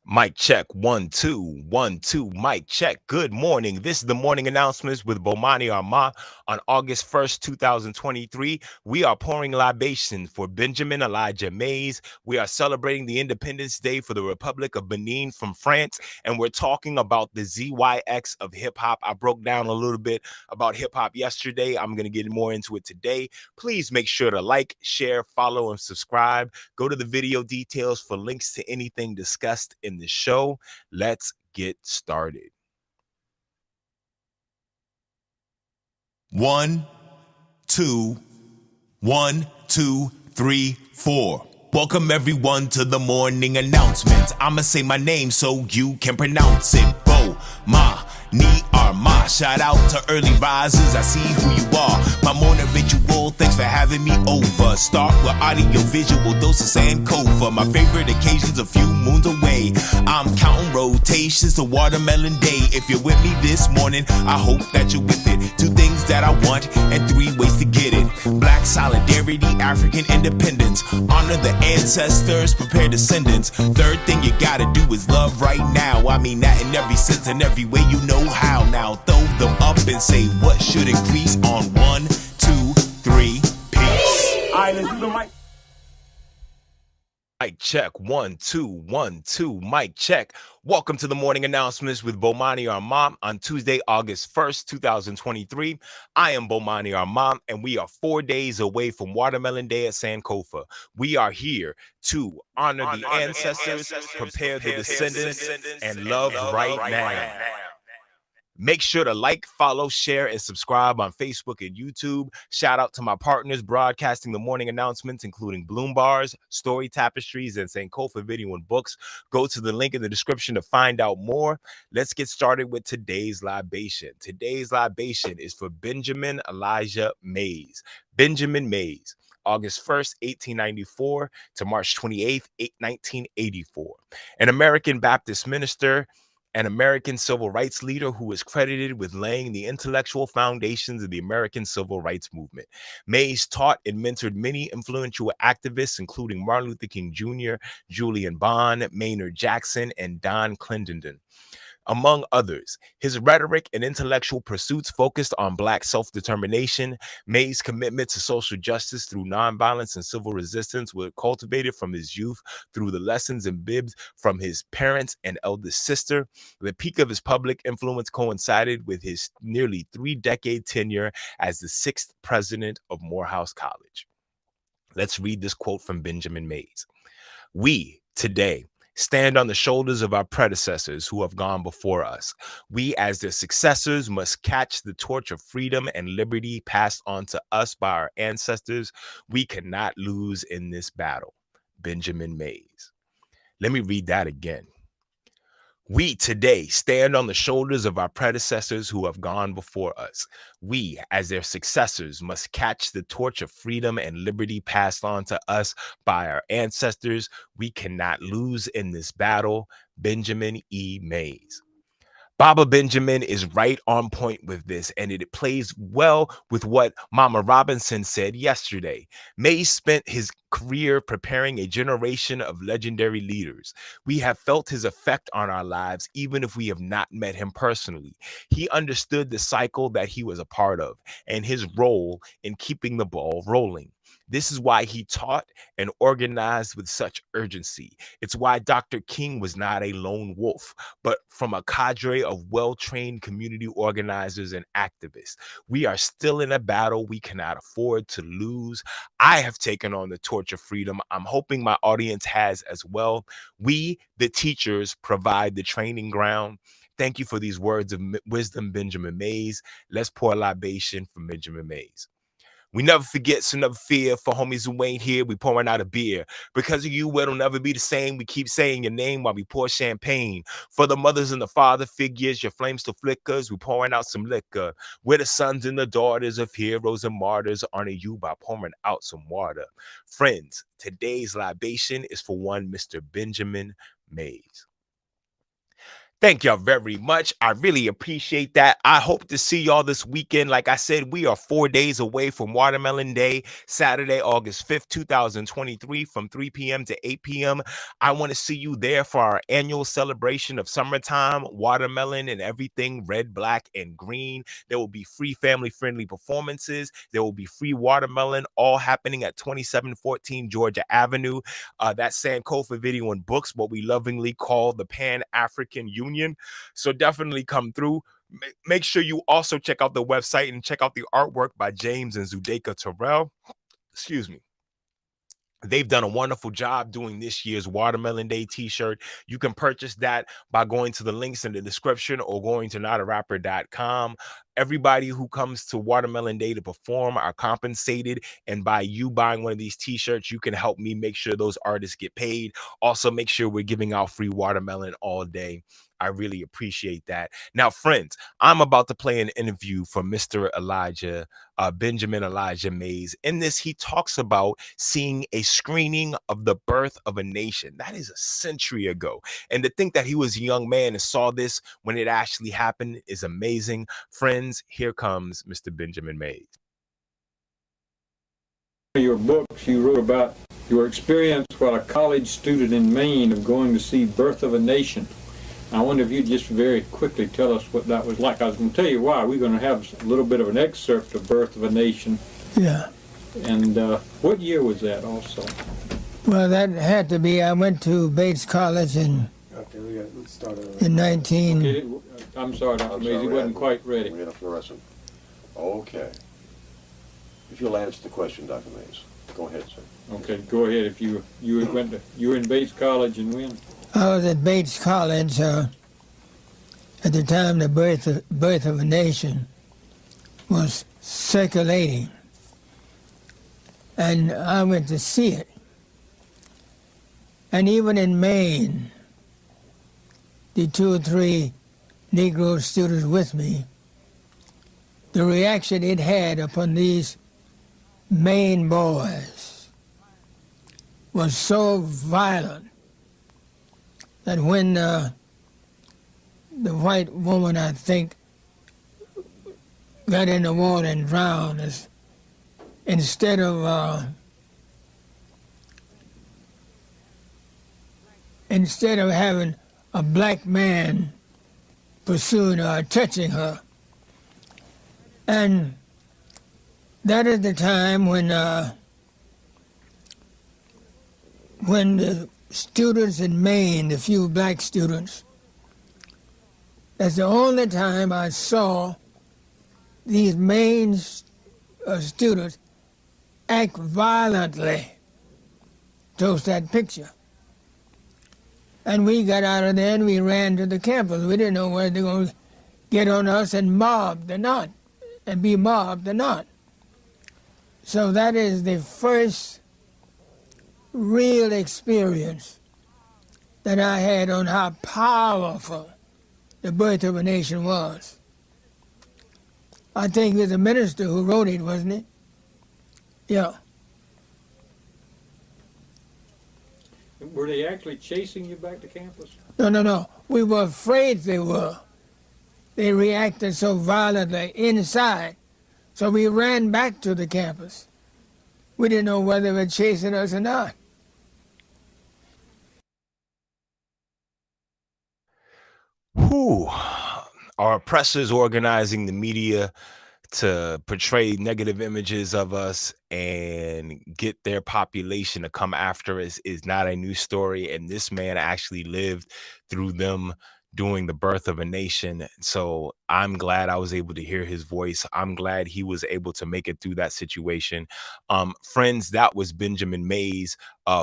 Mic check, 1 2 1 2. Mic check. Good morning. This is the morning announcements with Bomani Armah on August 1st, 2023. We are pouring libation for Benjamin Elijah Mays. We are celebrating the Independence Day for the Republic of Benin from France, and we're talking about the ZYX of hip hop. I broke down a little bit about hip hop yesterday. I'm going to get more into it today. Please make sure to like, share, follow, and subscribe. Go to the video details for links to anything discussed in the show. Let's get started. 1 2 1 2 3 4. Welcome everyone to the morning announcements. I'ma say my name so you can pronounce it. Bomani Armah. Shout out to early risers, I see who you are. My morning ritual, thanks for having me over. Start with audio visual dose of Sankofa. My favorite occasions a few moons away. I'm counting rotations to watermelon day. If you're with me this morning, I hope that you're with it. 2 things that I want and 3 ways to get it. Black solidarity, African independence. Honor the ancestors, prepare descendants. 3rd thing you gotta do is love right now. I mean that in every sense and every way you know how. Now throw them up and say what should increase on 1 2 3. Peace. All right, let's do the mic. Mic check, 1 2 1 2. Mic check. Welcome to the morning announcements with Bomani Armah on Tuesday, August 1st, 2023. I am Bomani Armah, and we are 4 days away from Watermelon Day at Sankofa. We are here to honor the ancestors, prepare the descendants, and love right now. Make sure to like, follow, share, and subscribe on Facebook and YouTube. Shout out to my partners broadcasting the morning announcements, including Bloom Bars, Story Tapestries, and Sankofa Video and Books. Go to the link in the description to find out more. Let's get started with today's libation. Today's libation is for Benjamin Elijah Mays. Benjamin Mays. August 1st, 1894 to March 28th, 1984. An American Baptist minister, an American civil rights leader who is credited with laying the intellectual foundations of the American civil rights movement. Mays taught and mentored many influential activists, including Martin Luther King Jr., Julian Bond, Maynard Jackson, and Don Clendenin, among others. His rhetoric and intellectual pursuits focused on Black self-determination. Mays' commitment to social justice through nonviolence and civil resistance were cultivated from his youth through the lessons and bibs from his parents and eldest sister. The peak of his public influence coincided with his nearly 3-decade tenure as the 6th president of Morehouse College. Let's read this quote from Benjamin Mays. We, today, stand on the shoulders of our predecessors who have gone before us. We, as their successors, must catch the torch of freedom and liberty passed on to us by our ancestors. We cannot lose in this battle. Benjamin Mays. Let me read that again. We today stand on the shoulders of our predecessors who have gone before us. We, as their successors, must catch the torch of freedom and liberty passed on to us by our ancestors. We cannot lose in this battle. Benjamin E. Mays. Baba Benjamin is right on point with this, and it plays well with what Mama Robinson said yesterday. Mays spent his career preparing a generation of legendary leaders. We have felt his effect on our lives, even if we have not met him personally. He understood the cycle that he was a part of and his role in keeping the ball rolling. This is why he taught and organized with such urgency. It's why Dr. King was not a lone wolf, but from a cadre of well-trained community organizers and activists. We are still in a battle we cannot afford to lose. I have taken on the torch of freedom. I'm hoping my audience has as well. We, the teachers, provide the training ground. Thank you for these words of wisdom, Benjamin Mays. Let's pour a libation from Benjamin Mays. We never forget, so never fear. For homies who ain't here, we pouring out a beer. Because of you, it'll never be the same. We keep saying your name while we pour champagne. For the mothers and the father figures, your flame still flickers. We pouring out some liquor. We're the sons and the daughters of heroes and martyrs. Honor you by pouring out some water. Friends, today's libation is for one Mr. Benjamin Mays. Thank y'all very much. I really appreciate that. I hope to see y'all this weekend. Like I said, we are 4 days away from Watermelon Day, Saturday, August 5th, 2023, from 3 p.m. to 8 p.m. I want to see you there for our annual celebration of summertime, watermelon, and everything red, black, and green. There will be free family-friendly performances. There will be free watermelon, all happening at 2714 Georgia Avenue. That's Sankofa Video and Books, what we lovingly call the Pan-African Union. So definitely come through. Make sure you also check out the website and check out the artwork by James and Zudeka Terrell. Excuse me. They've done a wonderful job doing this year's Watermelon Day t-shirt. You can purchase that by going to the links in the description or going to notarapper.com. Everybody who comes to Watermelon Day to perform are compensated, and by you buying one of these t-shirts, you can help me make sure those artists get paid. Also, make sure we're giving out free watermelon all day. I really appreciate that. Now, friends, I'm about to play an interview from Mr. Benjamin Elijah Mays. In this, he talks about seeing a screening of The Birth of a Nation. That is a century ago. And to think that he was a young man and saw this when it actually happened is amazing. Friends, here comes Mr. Benjamin Mays. Your books, you wrote about your experience while a college student in Maine of going to see Birth of a Nation. I wonder if you'd just very quickly tell us what that was like. I was going to tell you why. We're going to have a little bit of an excerpt of Birth of a Nation. Yeah. And what year was that also? Well, that had to be, I went to Bates College let's start in 19... Okay, I'm sorry, Dr. Mays, he wasn't quite ready. We had a fluorescent. Okay. If you'll answer the question, Dr. Mays. Go ahead, sir. Okay, go ahead. If you were in Bates College and when? I was at Bates College at the time the birth of a Nation was circulating. And I went to see it. And even in Maine, the 2 or 3 Negro students with me, the reaction it had upon these Maine boys was so violent that when the white woman, I think, got in the water and drowned, instead of having a black man pursuing her, touching her. And that is the time when the students in Maine, the few black students, that's the only time I saw these Maine students act violently towards that picture. And we got out of there and we ran to the campus. We didn't know whether they were going to get on us and mobbed or not, and be mobbed or not. So that is the first real experience that I had on how powerful the Birth of a Nation was. I think it was the minister who wrote it, wasn't it? Yeah. Were they actually chasing you back to campus? No. We were afraid they were. They reacted so violently inside. So we ran back to the campus. We didn't know whether they were chasing us or not. Whew. Our oppressors organizing the media to portray negative images of us and get their population to come after us is not a new story. And this man actually lived through them during the birth of a nation. So I'm glad I was able to hear his voice. I'm glad he was able to make it through that situation. Friends, that was Benjamin Mays,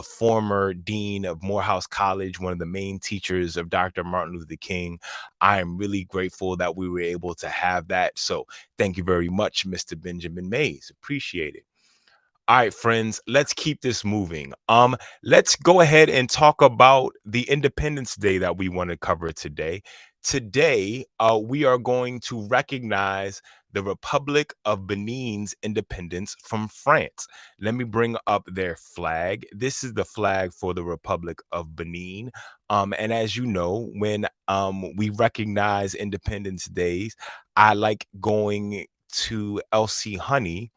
former dean of Morehouse College, one of the main teachers of Dr. Martin Luther King. I am really grateful that we were able to have that. So thank you very much, Mr. Benjamin Mays. Appreciate it. All right, friends, let's keep this moving. Let's go ahead and talk about the Independence Day that we want to cover today. Today, we are going to recognize the Republic of Benin's independence from France. Let me bring up their flag. This is the flag for the Republic of Benin. And as you know, when we recognize Independence Days, I like going to LC Honey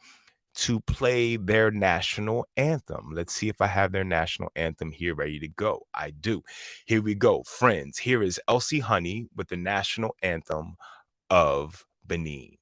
to play their national anthem. Let's see if I have their national anthem here ready to go. I do. Here we go. Friends, here is LC Honey with the national anthem of Benin.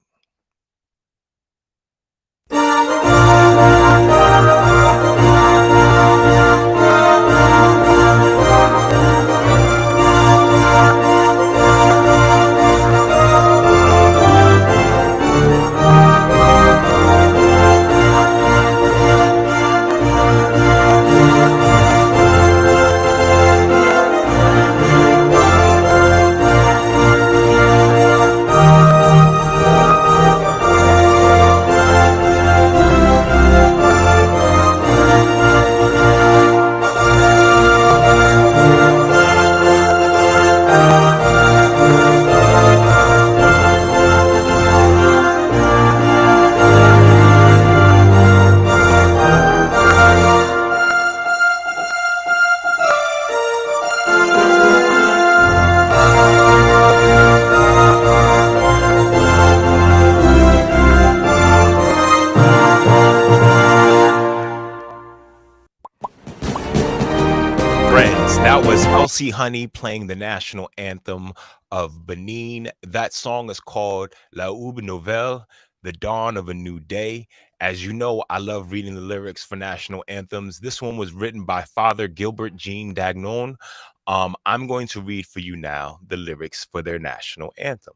That was LC Honey playing the national anthem of Benin. That song is called La Aube Nouvelle, The Dawn of a New Day. As you know, I love reading the lyrics for national anthems. This one was written by Father Gilbert Jean Dagnon. I'm going to read for you now the lyrics for their national anthem.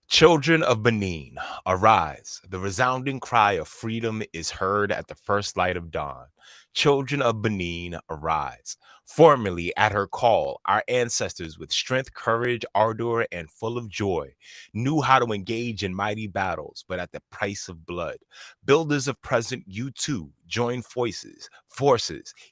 Children of Benin, arise. The resounding cry of freedom is heard at the first light of dawn. Children of Benin, arise. Formerly, at her call, our ancestors with strength, courage, ardor, and full of joy knew how to engage in mighty battles, but at the price of blood. Builders of present, you too, join forces,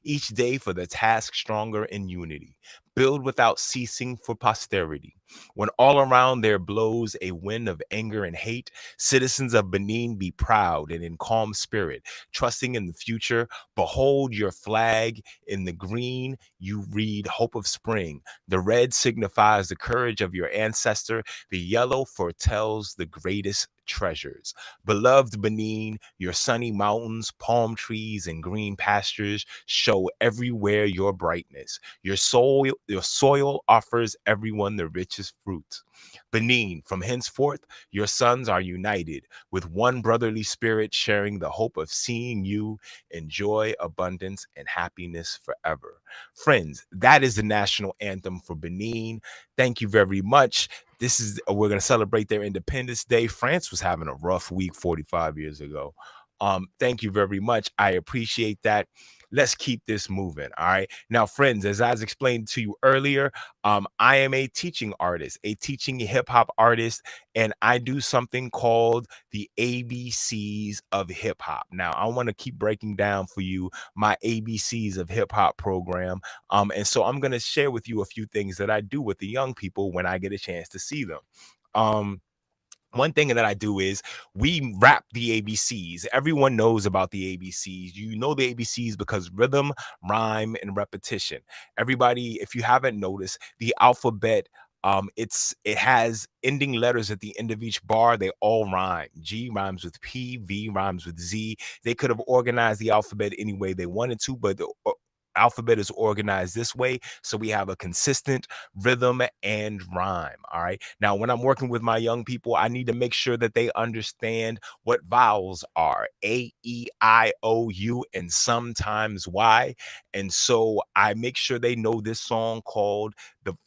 each day for the task stronger in unity. Build without ceasing for posterity. When all around there blows a wind of anger and hate, citizens of Benin, be proud and in calm spirit, trusting in the future. Behold your flag. In the green, you read hope of spring. The red signifies the courage of your ancestor. The yellow foretells the greatest treasures. Beloved Benin, your sunny mountains, palm trees, and green pastures show everywhere your brightness. Your soil offers everyone the richest fruits. Benin, from henceforth, your sons are united with one brotherly spirit, sharing the hope of seeing you enjoy abundance and happiness forever. Friends, that is the national anthem for Benin. Thank you very much. We're going to celebrate their Independence Day. France was having a rough week 45 years ago. Thank you very much. I appreciate that. Let's keep this moving. All right. Now, friends, as I was explained to you earlier, I am a teaching artist, a teaching hip hop artist, and I do something called the ABCs of hip hop. Now, I want to keep breaking down for you my ABCs of hip hop program. And so I'm going to share with you a few things that I do with the young people when I get a chance to see them. One thing that I do is we rap the ABCs. Everyone knows about the ABCs. You know the ABCs because rhythm, rhyme, and repetition. Everybody, if you haven't noticed, the alphabet, it has ending letters at the end of each bar. They all rhyme. G rhymes with P, V rhymes with Z. They could have organized the alphabet any way they wanted to, but the alphabet is organized this way, so we have a consistent rhythm and rhyme. All right, now when I'm working with my young people, I need to make sure that they understand what vowels are: A, E, I, O, U, and sometimes Y. And so I make sure they know this song called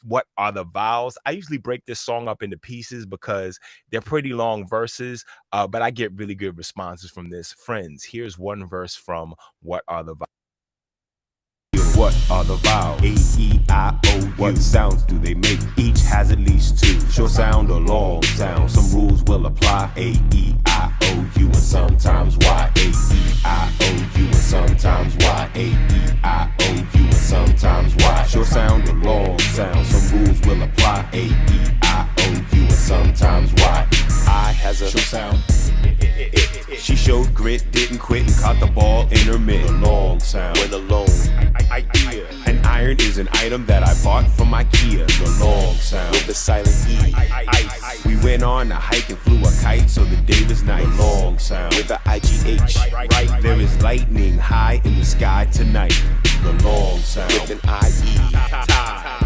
What Are the Vowels. I usually break this song up into pieces because they're pretty long verses, but I get really good responses from this. Friends, here's one verse from What Are the Vowels. What are the vowels? A, E, I, O, U. What sounds do they make? Each has at least two. Short sound or long sound. Some rules will apply. A, E, I, O, U, and sometimes Y. A, E, I, O, U, and sometimes Y. A, E, I, O, U, and sometimes Y. Short sound or long sound. Some rules will apply. A, E, I, O, U, and sometimes Y. I has a show sound. She showed grit, didn't quit, and caught the ball intermittent. A long sound. Went alone. An iron is an item that I bought from IKEA. The long sound. With the silent E. We went on a hike and flew a kite, so the day was nice. The long sound. With the IGH. Right. There is lightning high in the sky tonight. The long sound. With an IE.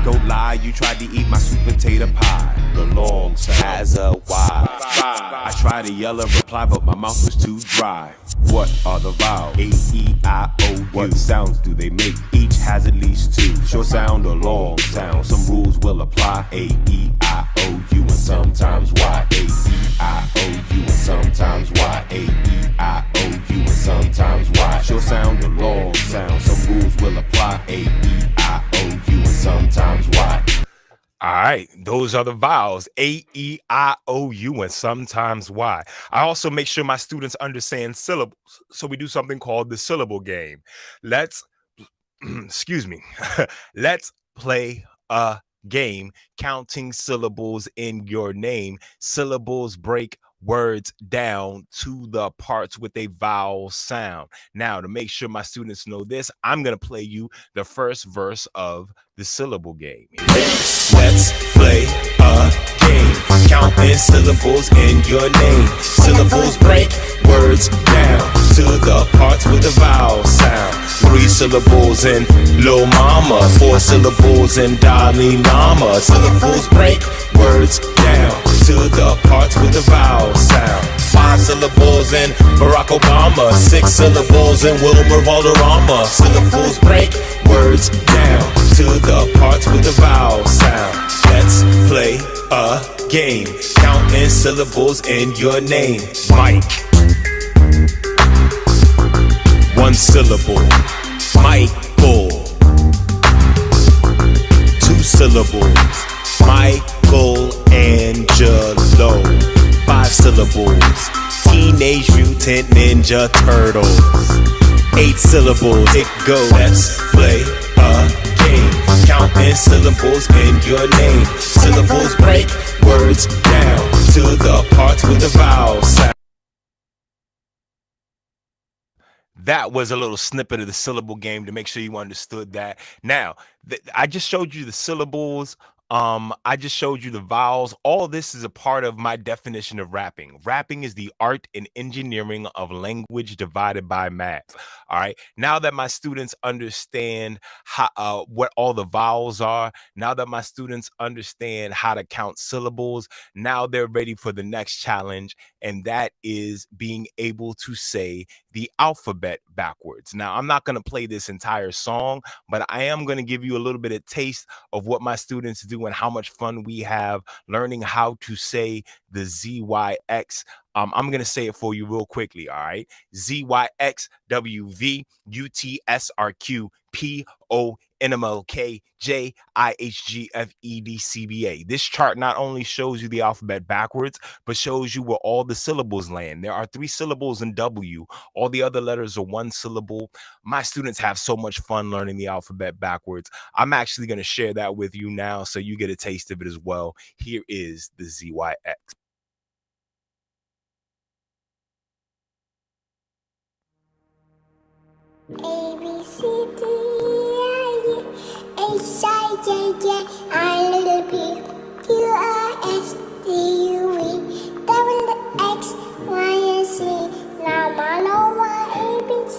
Don't lie, you tried to eat my sweet potato pie. The long sound. Has a Y. I tried to yell a reply, but my mouth was too dry. What are the vowels? A, E, I, O, U. What sounds do they make? Each has at least two. Short sound or long sound. Some rules will apply. A, E, I, O, U, and sometimes Y. A, E, I, O, U, and sometimes Y. A, E, I, O, U, and sometimes Y. Short sound or long sound. Some rules will apply. A, E, I, O, U, and sometimes Y. All right, those are the vowels, A, E, I, O, U, and sometimes Y. I also make sure my students understand syllables, so we do something called the syllable game. Let's, excuse me, let's play a game counting syllables in your name. Syllables break words down to the parts with a vowel sound. Now, to make sure my students know this, I'm going to play you the first verse of the syllable game. Let's play a game. Counting syllables in your name. Syllables break words down to the parts with the vowel sound. 3 syllables in Lil Mama. 4 syllables in Dalai Lama. Syllables break words down to the parts with the vowel sound. 5 syllables in Barack Obama. 6 syllables in Wilmer Valderrama. Syllables break words down to the parts with the vowel sound. Let's play a game. Counting syllables in your name. Mike. 1 syllable. Michael. 2 syllables. Michelangelo. 5 syllables. Teenage Mutant Ninja Turtles. 8 syllables. It goes. Let's play a game. Counting syllables in your name. Syllables break words down to the parts with the vowel sound. That was a little snippet of the syllable game to make sure you understood that. Now, I just showed you the syllables. I just showed you the vowels. All this is a part of my definition of rapping. Rapping is the art and engineering of language divided by math. All right. Now that my students understand how, what all the vowels are, now that my students understand how to count syllables, now they're ready for the next challenge, and that is being able to say the alphabet backwards. Now, I'm not going to play this entire song, but I am going to give you a little bit of taste of what my students do and how much fun we have learning how to say the ZYX. I'm going to say it for you real quickly, all right? ZYX, WV, UTSRQ, PO, NMLK, JIHGFEDCBA. This chart not only shows you the alphabet backwards, but shows you where all the syllables land. There are 3 syllables in W. All the other letters are 1 syllable. My students have so much fun learning the alphabet backwards. I'm actually going to share that with you now so you get a taste of it as well. Here is the ZYX. A, B, C, D, E, H, I, J, K, L, M, P, Q, R, S, T, U, V, W, X, Y, and Z. Now I know my ABC.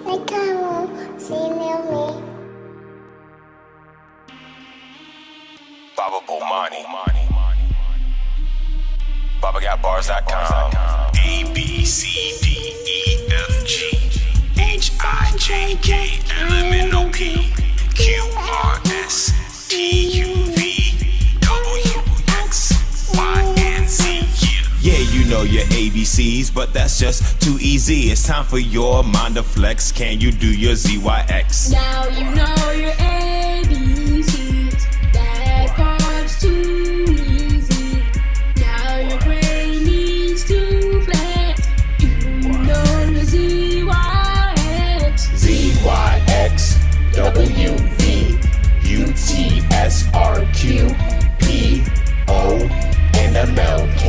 They come on, see me. Baba Bomani. Baba got bars.com. A, B, C, D, E, F, G, H, I, J, K, L, M, N, O, P, Q, R, S, T, U, V, W, X, Y, and Z. Yeah, you know your ABCs, but that's just too easy. It's time for your mind to flex. Can you do your ZYX? Now you know your ABCs. That part's too easy. Now your brain needs to flex. You know your ZYX. ZYX, WV, UTSRQ, PO, NMLK,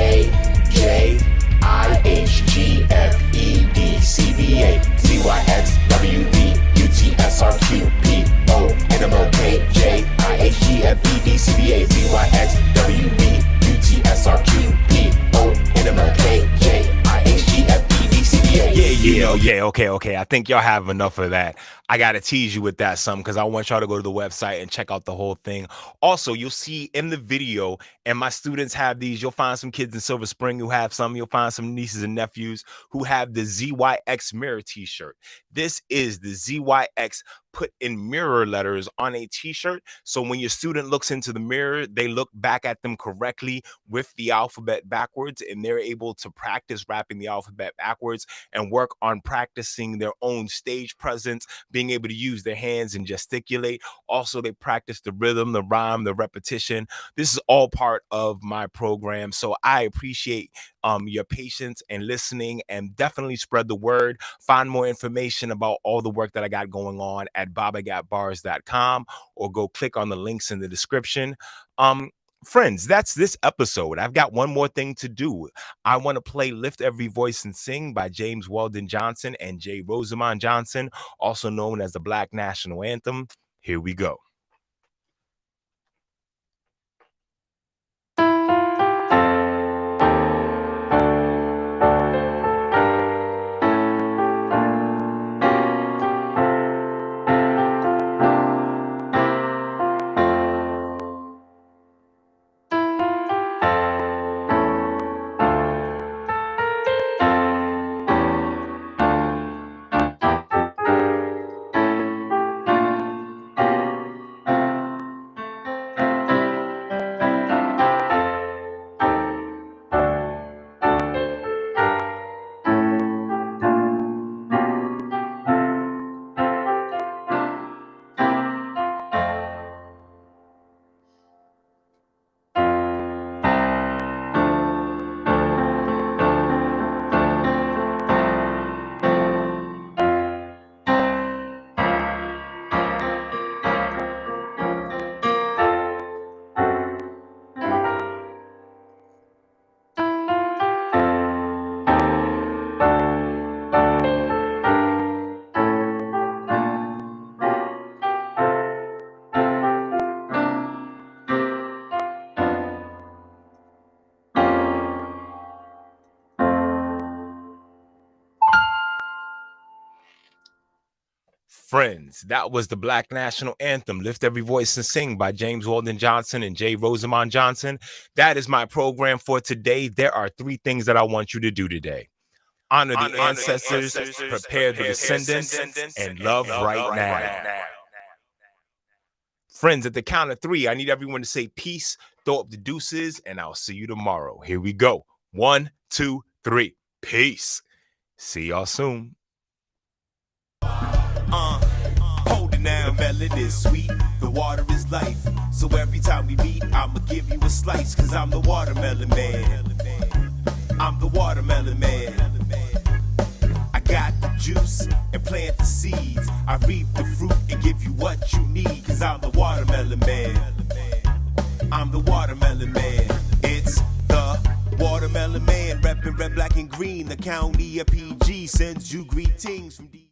Yeah, okay. I think y'all have enough of that. I gotta tease you with that some because I want y'all to go to the website and check out the whole thing. Also, you'll see in the video, and my students have these. You'll find some kids in Silver Spring who have some. You'll find some nieces and nephews who have the ZYX mirror t-shirt. This is the ZYX put in mirror letters on a t-shirt. So when your student looks into the mirror, they look back at them correctly with the alphabet backwards, and they're able to practice rapping the alphabet backwards and work on practicing their own stage presence, being able to use their hands and gesticulate. Also, they practice the rhythm, the rhyme, the repetition. This is all part of my program. So I appreciate your patience and listening, and definitely spread the word. Find more information about all the work that I got going on at babagotbars.com, or go click on the links in the description. Friends, that's this episode. I've got one more thing to do. I want to play Lift Every Voice and Sing by James Weldon Johnson and J. Rosamond Johnson, also known as the Black National Anthem. Here we go. Friends, that was the Black National Anthem, Lift Every Voice and Sing by James Weldon Johnson and J. Rosamond Johnson. That is my program for today. There are 3 things that I want you to do today. Honor the ancestors, prepare the descendants, and love right now. Friends, at the count of 3, I need everyone to say peace, throw up the deuces, and I'll see you tomorrow. Here we go. 1, 2, 3. Peace. See y'all soon. Hold it now, the melon is sweet, the water is life. So every time we meet, I'ma give you a slice, cause I'm the watermelon man. I'm the watermelon man. I got the juice and plant the seeds. I reap the fruit and give you what you need, cause I'm the watermelon man. I'm the watermelon man. It's the watermelon man, reppin' red, black, and green. The county of PG sends you greetings from D.